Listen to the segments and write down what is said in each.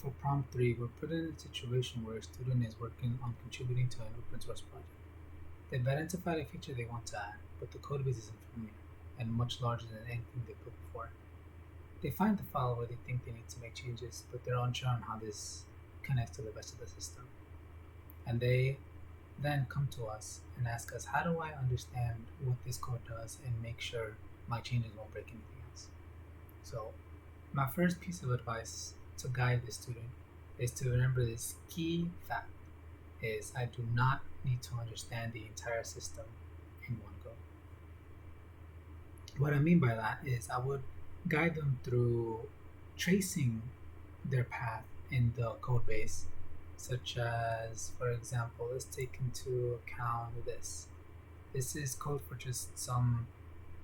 For prompt 3, we're put in a situation where a student is working on contributing to an open source project. They've identified a feature they want to add, but the codebase is unfamiliar and much larger than anything they put before. They find the file where they think they need to make changes, but they're unsure on how this connects to the rest of the system. And they then come to us and ask us, how do I understand what this code does and make sure my changes won't break anything else? So my first piece of advice to guide the student is to remember this key fact is I do not need to understand the entire system in one go. What I mean by that is I would guide them through tracing their path in the code base, such as, for example, let's take into account this. This is code for just some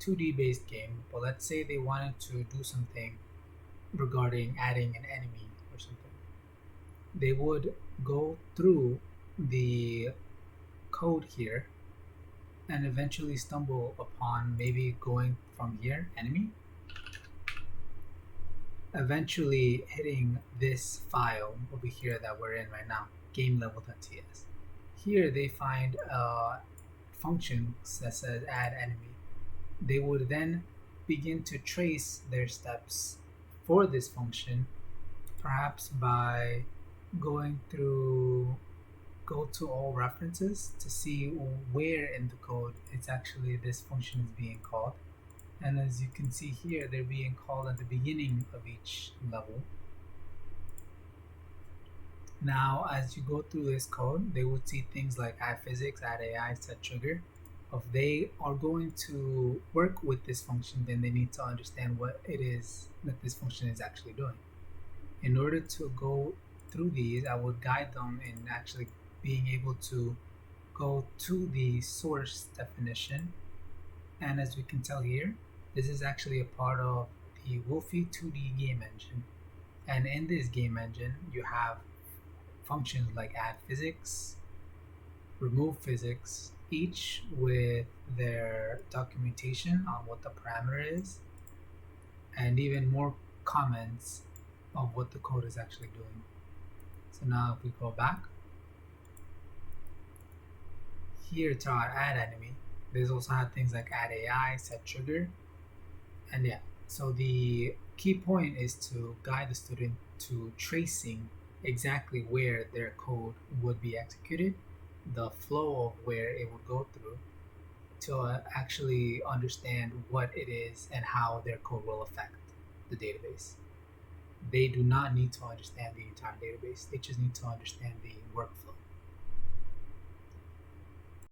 2D based game, but let's say they wanted to do something regarding adding an enemy or something. They would go through the code here and eventually stumble upon maybe going from here, enemy, eventually hitting this file over here that we're in right now, game level.ts. Here they find a function that says add enemy. They would then begin to trace their steps for this function, perhaps by going through go to all references to see where in the code it's actually this function is being called. And as you can see here, they're being called at the beginning of each level. Now, as you go through this code, they would see things like add physics, add AI, set trigger. If they are going to work with this function, then they need to understand what it is that this function is actually doing. In order to go through these, I would guide them in actually being able to go to the source definition. And as we can tell here, this is actually a part of the Wolfie 2D game engine. And in this game engine, you have functions like add physics, remove physics, each with their documentation on what the parameter is, and even more comments of what the code is actually doing. So now if we go back here to our add enemy, there's also had things like add AI, set trigger, and yeah. So the key point is to guide the student to tracing exactly where their code would be executed, the flow of where it would go through, to actually understand what it is and how their code will affect the database. They do not need to understand the entire database, they just need to understand the workflow.